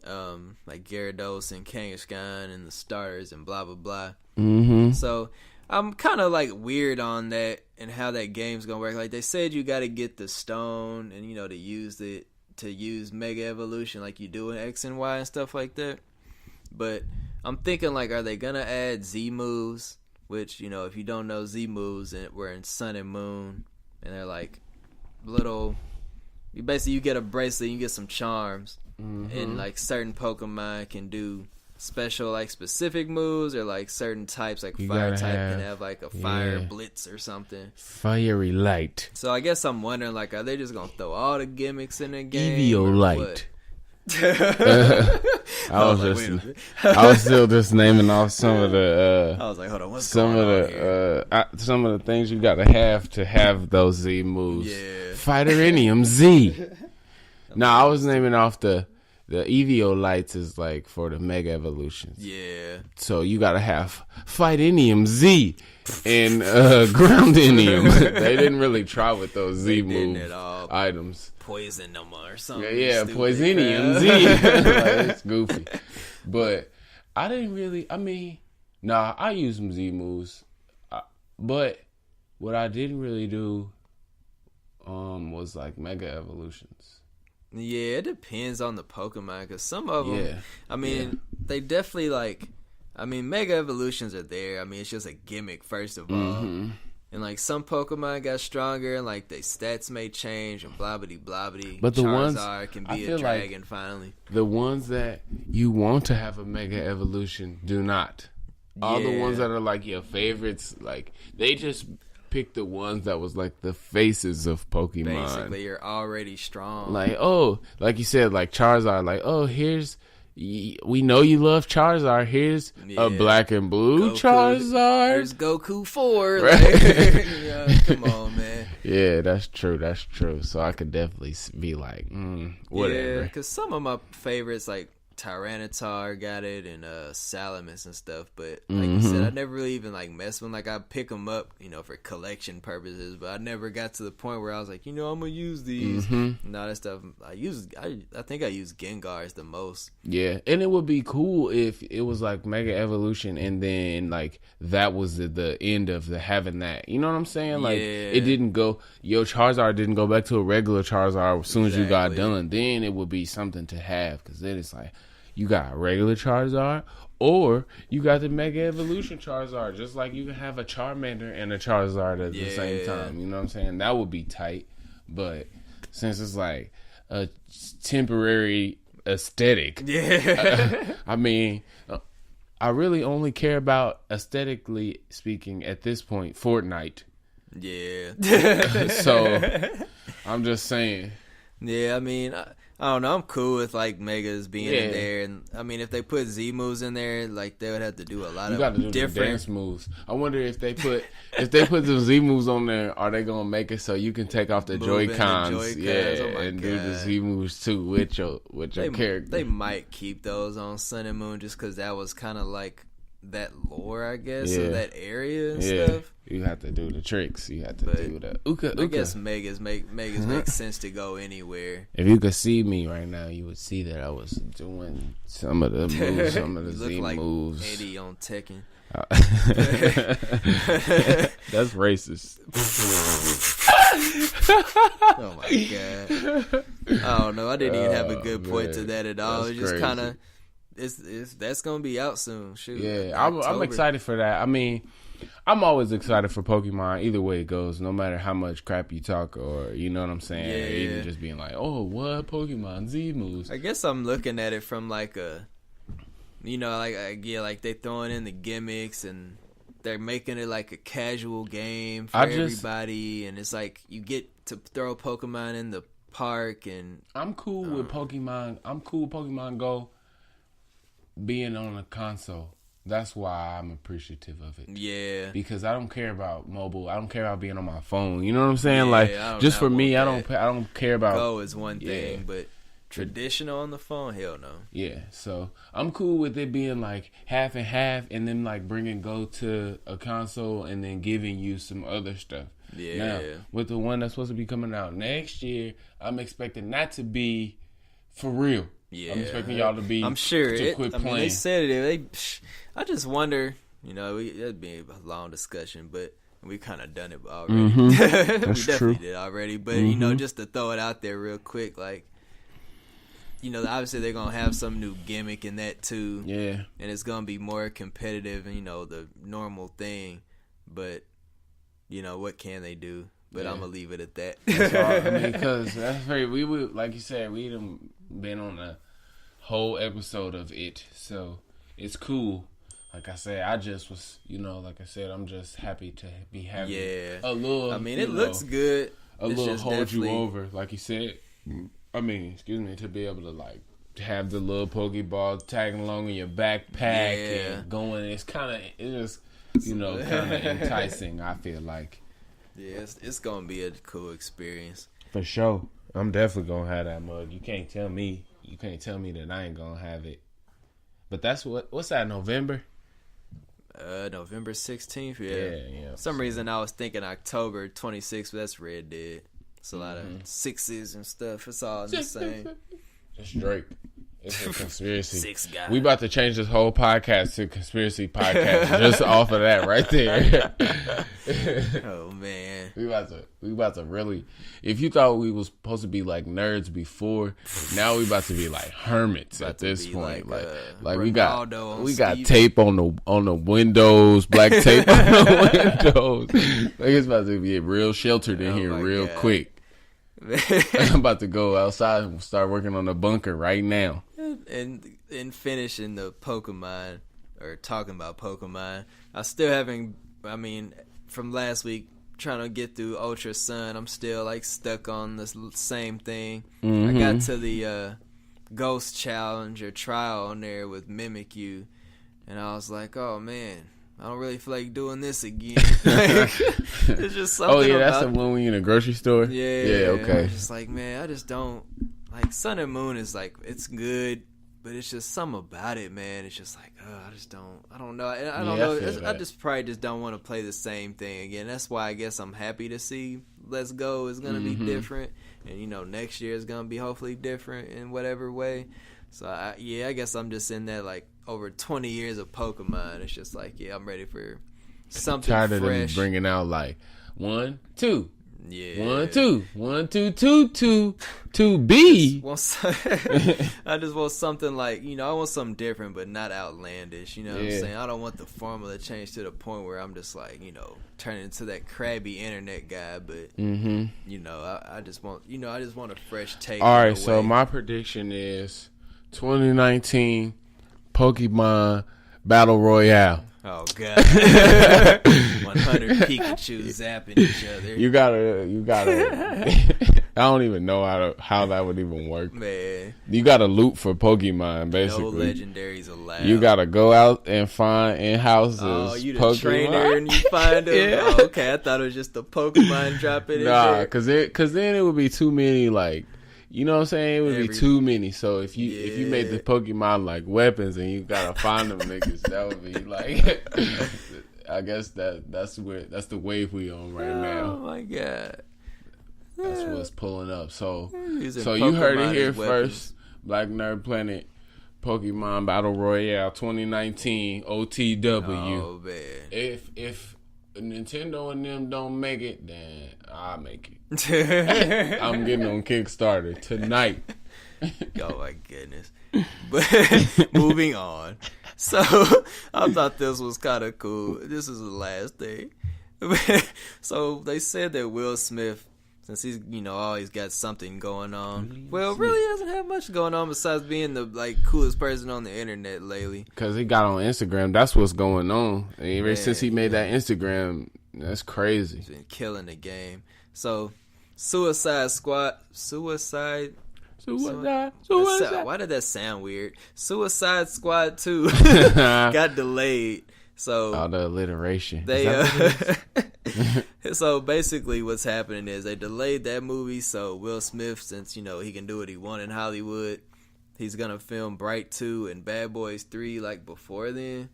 like Gyarados and Kangaskhan and the starters and blah, blah, blah. Mm-hmm. So I'm kind of like weird on that and how that game's going to work. Like they said you got to get the stone and, you know, to use Mega Evolution like you do in X and Y and stuff like that. But I'm thinking, like, are they going to add Z moves which, you know, if you don't know, Z moves, and we're in Sun and Moon, and they're like little. You get a bracelet, you get some charms, and like certain Pokemon can do special like specific moves, or like certain types, like fire type can have like a fire blitz or something. Fiery light. So I guess I'm wondering, like, are they just gonna throw all the gimmicks in the game? Eviolite. I was still just naming off some of the. I was like, hold on, what's some going of on here? Some of the things you gotta have those Z moves. Yeah. Fighterinium Z. No, I was naming off the Eviolites is like for the Mega Evolutions. Yeah. So you gotta have Fightinium Z and Groundinium. They didn't really try with those Z move items. Poison them or something. Yeah, Poisonium Z. Like, it's goofy. But I didn't really, I use some Z moves. But what I didn't really do was like Mega Evolutions. Yeah, it depends on the Pokemon, because some of them, they definitely Mega Evolutions are there. I mean, it's just a gimmick, first of all. And like some Pokemon got stronger, and like their stats may change, and blah blah blah blah. But the Charizard ones can be a dragon finally. The ones that you want to have a Mega Evolution do not. All the ones that are like your favorites, like they just pick the ones that was like the faces of Pokemon. Basically, you're already strong. Like, oh, like you said, like Charizard, like, oh, we know you love Charizard. Here's a black and blue Goku. Charizard. There's Goku 4. Right? Like, come on, man. Yeah, that's true. So I could definitely be like, whatever. Yeah, because some of my favorites, like Tyranitar got it, and Salamis and stuff, but like you said, I never really even like mess with them. Like I pick them up, you know, for collection purposes, but I never got to the point where I was like, you know, I'm gonna use these and all that stuff. I think I use Gengars the most. Yeah, and it would be cool if it was like Mega Evolution, and then like that was the end of having that. You know what I'm saying? Like it didn't go. Your Charizard didn't go back to a regular Charizard as soon as you got done. Then it would be something to have, because then it's like, you got a regular Charizard, or you got the Mega Evolution Charizard. Just like you can have a Charmander and a Charizard at the same time. You know what I'm saying? That would be tight. But since it's like a temporary aesthetic, I really only care about, aesthetically speaking, at this point, Fortnite. Yeah. So I'm just saying. Yeah, I mean, I don't know. I'm cool with like Megas being in there, and I mean, if they put Z moves in there, like they would have to do a lot of different dance moves. I wonder if they put the Z moves on there, are they gonna make it so you can take off the Joy-Cons, and do the Z moves too with your character? They might keep those on Sun and Moon just because that was kind of like that lore, I guess, of that area and stuff. You have to do the tricks. You have to do the uka. I guess Megas make sense to go anywhere. If you could see me right now, you would see that I was doing some of the moves, some of the Z like moves. Eddie on Tekken. That's racist. Oh my god! I don't know. I didn't even have a good point to that at all. It's just kind of. That's gonna be out soon. Shoot. Yeah, I'm excited for that. I mean, I'm always excited for Pokemon. Either way it goes, no matter how much crap you talk, or you know what I'm saying. Yeah. Even just being like, oh, what Pokemon Z moves? I guess I'm looking at it from like a, you know, like they throwing in the gimmicks, and they're making it like a casual game for everybody, and it's like you get to throw Pokemon in the park, and I'm cool with Pokemon. I'm cool with Pokemon Go being on a console. That's why I'm appreciative of it. Yeah. Because I don't care about mobile. I don't care about being on my phone. You know what I'm saying? Yeah, like, just for me, I don't care about. Go is one thing, but traditional on the phone, hell no. Yeah. So I'm cool with it being like half and half, and then like bringing Go to a console, and then giving you some other stuff. Yeah. Now, with the one that's supposed to be coming out next year, I'm expecting that to be for real. Yeah, I'm expecting y'all to be. I'm sure. Quit playing. I mean, they said it. I just wonder. You know, it'd be a long discussion, but we kind of done it already. That's we definitely did already. But you know, just to throw it out there real quick, like you know, obviously they're gonna have some new gimmick in that too. Yeah, and it's gonna be more competitive and, you know, the normal thing. But, you know, what can they do? But I'm gonna leave it at that. That's all, I mean, because that's very. We would, like you said, we done been on a whole episode of it, so it's cool. Like I said, I just was, you know, like I said, I'm just happy to be having a little. I mean, it looks good. A little hold you over, like you said. I mean, excuse me, to be able to like have the little Pokeball tagging along in your backpack and going. It's just, you know, kind of enticing. I feel like. Yeah, it's gonna be a cool experience for sure. I'm definitely gonna have that mug. You can't tell me that I ain't gonna have it. But that's what's that, November? November 16th. Yeah. For some reason I was thinking October 26th, but that's Red Dead. It's a lot of sixes and stuff. It's all the same. It's Drake. It's a conspiracy. 6 guys. We about to change this whole podcast to conspiracy podcast just off of that right there. Oh man. We about to really. If you thought we was supposed to be like nerds before, now we about to be like hermits at this point. Like we got tape on the windows, black tape on the windows. Like it's about to be real sheltered in here real quick. I'm about to go outside and start working on the bunker right now. And finishing the Pokemon, or talking about Pokemon, I still haven't, I mean, from last week, trying to get through Ultra Sun, I'm still like stuck on this same thing. I got to the Ghost Challenge or trial on there with Mimikyu, and I was like, oh man, I don't really feel like doing this again. It's just something. Oh yeah, that's the one when you're in a grocery store. Yeah, okay. I'm just like, man, I just don't like Sun and Moon is like, it's good, but it's just something about it, man. It's just like, I don't know. I don't know. I just probably just don't want to play the same thing again. That's why I guess I'm happy to see Let's Go is gonna be different, and you know, next year is gonna be hopefully different in whatever way. So I guess I'm just in that like over 20 years of Pokemon. It's just like, yeah, I'm ready for something tired fresh. Of them bringing out like 1, 2. Yeah. 1, 2, 1, 2, 2, 2, 2B. I just want something like, you know, I want something different, but not outlandish. You know what I'm saying? I don't want the formula changed to the point where I'm just like, you know, turning into that crabby internet guy. But you know, I just want, you know, I just want a fresh take. All right, so my prediction is 2019 Pokemon Battle Royale. Oh god. 100 Pikachu zapping each other. You gotta I don't even know how that would even work. Man. You gotta loot for Pokemon, basically. No legendaries allowed. You gotta go out and find in houses. Oh, you the Pokemon. trainer and you find them. Yeah. Oh, okay, I thought it was just the Pokemon dropping in there. Cause then it would be too many, like, you know what I'm saying? It would be too many. So if you made the Pokemon like weapons and you gotta find them niggas, that would be like I guess that's the wave we on right now. Oh my god. That's what's pulling up. So Pokemon you heard it here first. Black Nerd Planet Pokemon Battle Royale 2019 OTW. Oh man. If Nintendo and them don't make it, then I'll make it. I'm getting on Kickstarter tonight. Oh my goodness. But moving on. So I thought this was kind of cool. This is the last thing. So they said that Will Smith, since he's, you know, always got something going on, really doesn't have much going on besides being the like coolest person on the internet lately. Because he got on Instagram. That's what's going on. And ever since he made that Instagram, that's crazy. He's been killing the game. So Suicide Squad. Why did that sound weird? Suicide Squad 2 got delayed. So all the alliteration. So basically what's happening is they delayed that movie, so Will Smith, since, you know, he can do what he wants in Hollywood, he's gonna film Bright 2 and Bad Boys 3 like before then.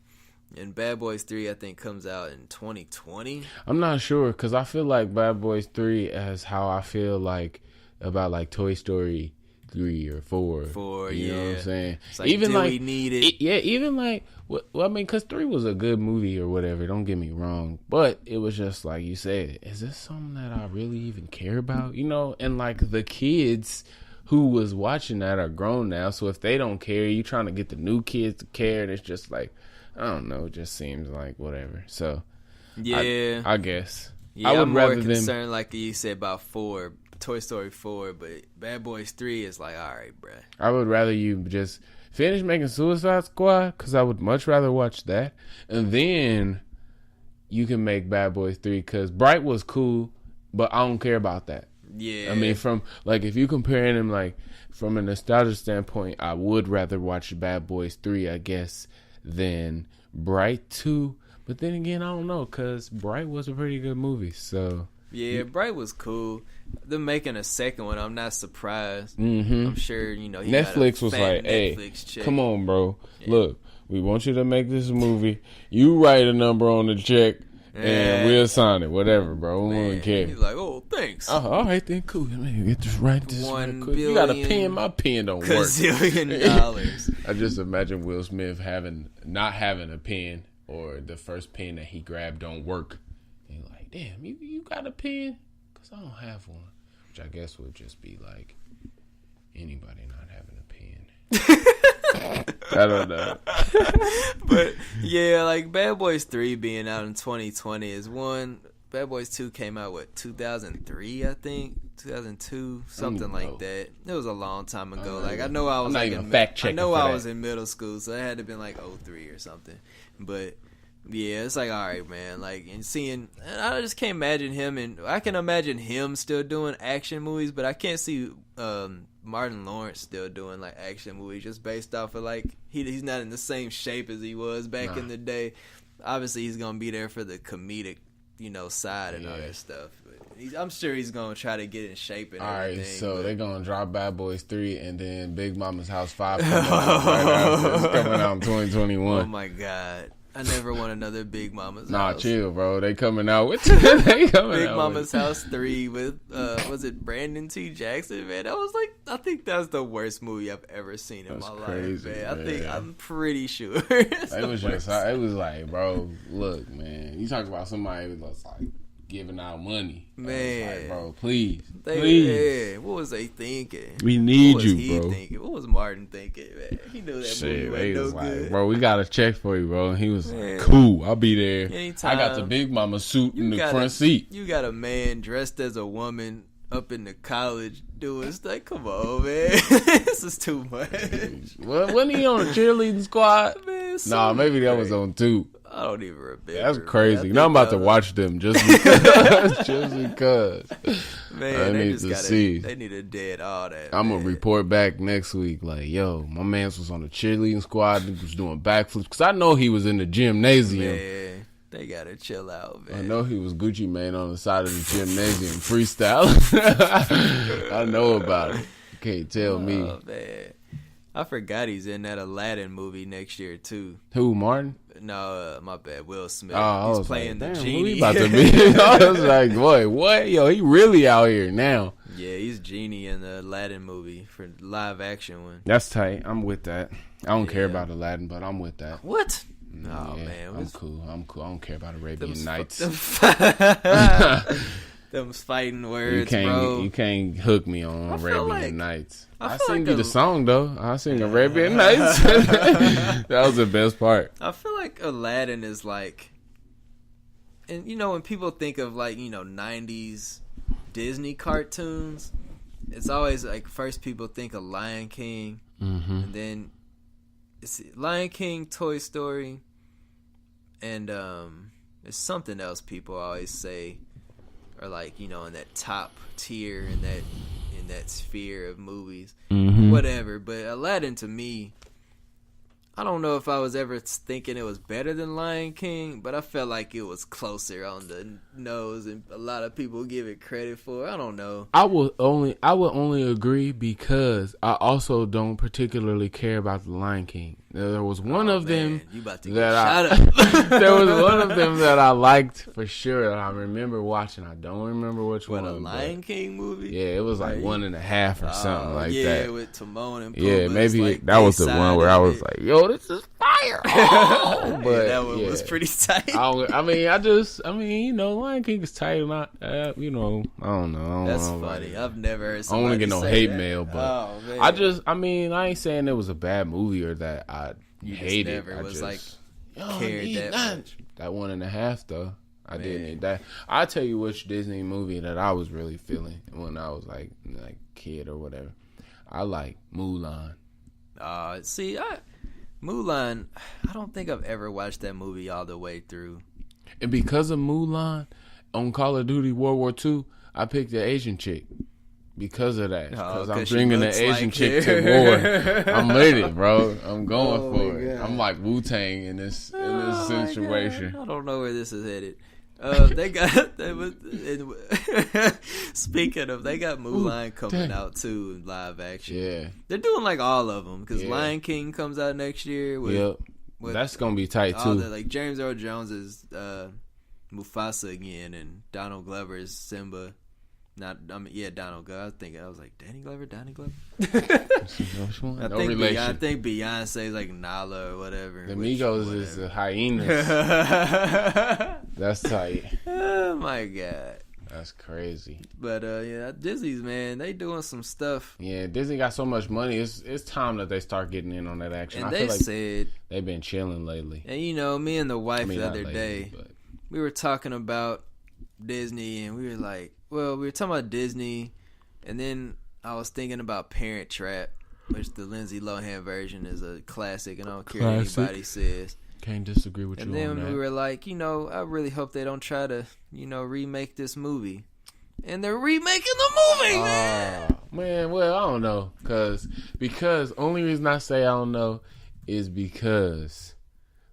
And Bad Boys 3 I think comes out in 2020. I'm not sure, because I feel like Bad Boys 3 is how I feel like about like Toy Story 3 or 4. You know what I'm saying? It's like, even like we need it. Even like, well, I mean, because 3 was a good movie or whatever. Don't get me wrong, but it was just like you said. Is this something that I really even care about? You know, and like the kids who was watching that are grown now. So if they don't care, you trying to get the new kids to care, and it's just like, I don't know. It just seems like whatever. So yeah, I guess. Yeah, I'm more concerned, like you said, about Toy Story 4, but Bad Boys 3 is like, all right, bruh. I would rather you just finish making Suicide Squad, because I would much rather watch that, and then you can make Bad Boys 3, because Bright was cool, but I don't care about that. Yeah. I mean, from, like, if you comparing them, like, from a nostalgia standpoint, I would rather watch Bad Boys 3, I guess, than Bright 2. But then again, I don't know, because Bright was a pretty good movie, so... Yeah, Bright was cool. Them making a second one, I'm not surprised. Mm-hmm. I'm sure, you know, Netflix was like, hey, check. Come on, bro. Yeah. Look, we want you to make this movie. You write a number on the check, and we'll sign it. Whatever, bro. We don't care. He's like, oh, thanks. All right, then, cool. Man, get this right. $1 quick. You got a pen? My pen don't work. $1 I just imagine Will Smith not having a pen, or the first pen that he grabbed don't work. And you're like, damn, you got a pen? Because I don't have one. Which I guess would just be like anybody not having a pen. I don't know. But yeah, like Bad Boys 3 being out in 2020 is one. Bad Boys 2 came out, 2003, I think? 2002, something like that. It was a long time ago. Like, I know I was I was in middle school, so it had to have been like 03 or something. But yeah, it's like, all right, man. Like, and I just can't imagine him, and I can imagine him still doing action movies, but I can't see Martin Lawrence still doing like action movies just based off of like he's not in the same shape as he was back in the day. Obviously, he's gonna be there for the comedic, side and all that stuff. But I'm sure he's gonna try to get in shape and everything. All right, so they're gonna drop Bad Boys 3 and then Big Mama's House 5 coming out right after. It's coming out in 2021. Oh my God. I never want another Big Mama's House. Nah, chill, bro. They coming out with Big Mama's House 3 with was it Brandon T. Jackson, man? That was like, I think that's the worst movie I've ever seen in my life, man. I'm pretty sure. It was like, bro, look, man. You talk about somebody who was like giving out money. Man. Like, bro, please. Yeah, what was they thinking? We need you, bro. What was Martin thinking, man? He knew that movie was no good. Like, bro, we got a check for you, bro. And he was like, cool, I'll be there. Anytime, I got the Big Mama suit in the front seat. You got a man dressed as a woman up in the college doing stuff. Come on, man. This is too much. Wasn't he on the cheerleading squad? Man, nah, maybe that was on 2. I don't even remember. That's crazy. Now I'm about to watch them just because. Just because. Man, they need to dead all that. I'm going to report back next week like, yo, my man was on the cheerleading squad. He was doing backflips. Because I know he was in the gymnasium. Man, they got to chill out, man. I know he was Gucci Mane on the side of the gymnasium freestyle. I know about it. You can't tell me. Oh, man. I forgot he's in that Aladdin movie next year, too. Who, Martin? No, my bad. Will Smith. He's playing like, the genie. About to be. I was like, boy, what? Yo, he really out here now. Yeah, he's Genie in the Aladdin movie for the live action one. That's tight. I'm with that. I don't care about Aladdin, but I'm with that. What? Oh, man. I'm cool. I don't care about Arabian Nights. Them fighting words, bro. You can't hook me on Arabian Nights. I sing you the song, though. I sing Arabian Nights. That was the best part. I feel like Aladdin is like... And, when people think of, like, 90s Disney cartoons, it's always, like, first people think of Lion King. Mm-hmm. And then it's Lion King, Toy Story, and there's something else people always say... Or like, in that top tier, in that sphere of movies, whatever. But Aladdin, to me, I don't know if I was ever thinking it was better than Lion King, but I felt like it was closer on the nose, and a lot of people give it credit for. I don't know. I would only agree because I also don't particularly care about the Lion King. There was one of them you about to that get shot up. There was one of them that I liked for sure that I remember watching. I don't remember which one. A Lion King movie? Yeah, it was like 1.5 or something like that. Yeah, with Timon and Pumbaa. Yeah, maybe that was the one where I was like, yo, this is fire. fire. Oh, but that one was pretty tight. Lion King is tight. Not, I don't know. That's funny. I've never heard I somebody don't get no say hate that. mail, but Oh, man. I ain't saying it was a bad movie or that I hated it. Never was cared that much. That 1.5 though. I didn't. That I'll tell you which Disney movie that I was really feeling when I was like kid or whatever. I like Mulan. Mulan, I don't think I've ever watched that movie all the way through. And because of Mulan, on Call of Duty World War II, I picked the Asian chick. Because of that. Because I'm bringing the Asian chick to war. I'm with it, bro. I'm going for it. I'm like Wu-Tang in this situation. I don't know where this is headed. Speaking of, they got Mulan coming out too in live action. Yeah, they're doing like all of them because Lion King comes out next year. With that's gonna be tight too. Like James Earl Jones is Mufasa again, and Donald Glover is Simba. Donald Glover. I was like, Donnie Glover. I think Beyonce is like Nala or whatever. The Migos is the hyenas. That's tight. Oh my god, that's crazy. But Disney's, man, they doing some stuff. Yeah, Disney got so much money. It's time that they start getting in on that action. And I feel like said they've been chilling lately. And me and the wife the other day, we were talking about Disney, and we were like, we were talking about Disney, and then I was thinking about Parent Trap, which the Lindsay Lohan version is a classic, and I don't care what anybody says. Can't disagree with you on that. And then we were like, I really hope they don't try to, remake this movie. And they're remaking the movie, man! Man, well, I don't know. Because only reason I say I don't know is because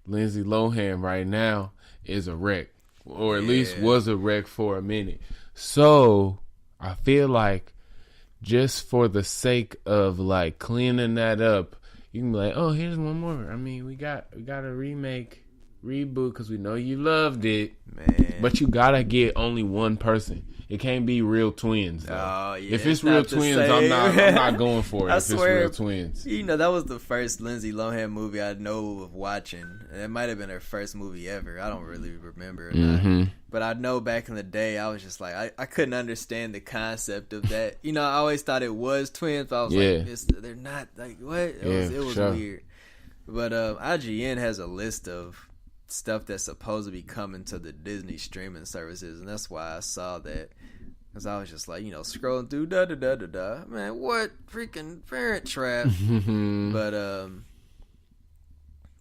Lindsay Lohan right now is a wreck. Or at least was a wreck for a minute. So I feel like just for the sake of like cleaning that up, you can be like, oh, here's one more. I mean, we got a reboot because we know you loved it, man. But you gotta get only one person. It can't be real twins, though. Oh, yeah, if it's real twins, I'm not going for it. If it's real twins, that was the first Lindsay Lohan movie I know of watching. And it might have been her first movie ever. I don't really remember or not. But I know back in the day, I was just like, I couldn't understand the concept of that. I always thought it was twins, but I was like, they're not. Like, what? It was weird. But IGN has a list of stuff that's supposed to be coming to the Disney streaming services, and that's why I saw that. Because I was just like, scrolling through, man, what freaking Parent Trap? But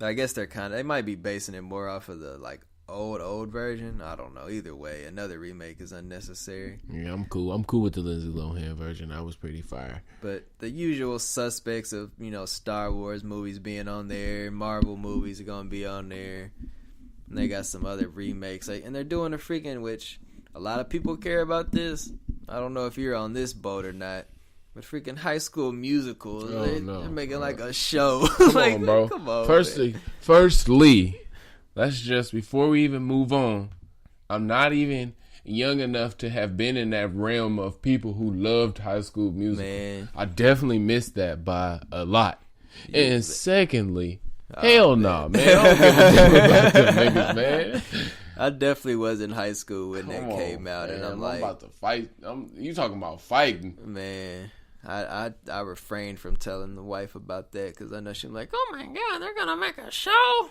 I guess they might be basing it more off of the like old version. I don't know. Either way, another remake is unnecessary. Yeah, I'm cool. I'm cool with the Lindsay Lohan version. That was pretty fire. But the usual suspects of Star Wars movies being on there, Marvel movies are gonna be on there, and they got some other remakes. And they're doing a freaking, which a lot of people care about this. I don't know if you're on this boat or not. But freaking High School Musical, they're making like a show. Come on, bro. Come on. Firstly, let's just, before we even move on, I'm not even young enough to have been in that realm of people who loved High School Musical. Man. I definitely missed that by a lot. And secondly, hell no, man. I don't give a damn about them niggas, man. I definitely was in high school when that came out, man, and I'm like, about to fight. You talking about fighting, man? I refrained from telling the wife about that because I know she's like, oh my god, they're gonna make a show.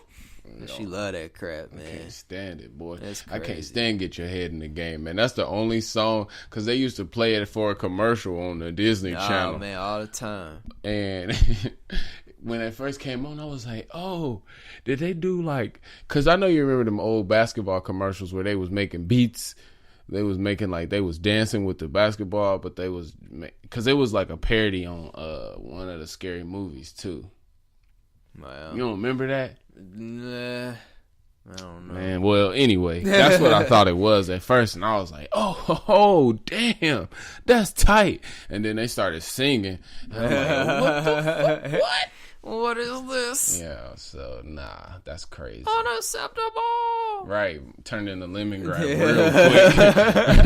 She love that crap, man. I can't stand it, boy. I can't stand Get Your Head in the Game, man. That's the only song, because they used to play it for a commercial on the Disney Channel. Oh man, all the time. And when it first came on, I was like, oh, did they do like, because I know you remember them old basketball commercials where they was making beats. They was making like, they was dancing with the basketball, but they was, because it was like a parody on one of the Scary Movies too. Wow. You don't remember that? Nah, I don't know. Man, well, anyway, that's what I thought it was at first, and I was like, oh, damn, that's tight. And then they started singing, and I'm like, what the fuck? What? What is this? Yeah, so, nah, that's crazy. Unacceptable. Right, turned into Lemongrass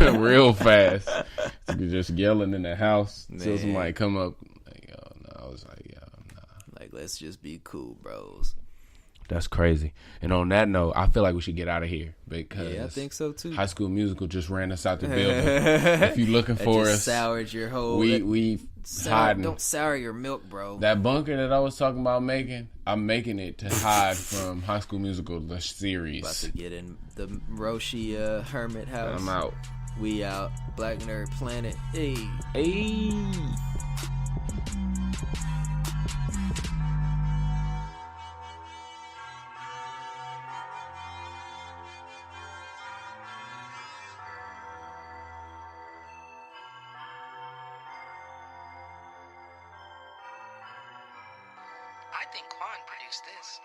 real quick, real fast. You just yelling in the house until somebody come up. Like, yo, no, I was like, yo, nah. Like, let's just be cool, bros. That's crazy. And on that note, I feel like we should get out of here because I think so too. High School Musical just ran us out the building. If you're looking for us, soured your whole. We hiding. Don't sour your milk, bro. That bunker that I was talking about making, I'm making it to hide from High School Musical the series. About to get in the Roshi hermit house. I'm out. We out. Black Nerd Planet. Hey. I think Quan produced this.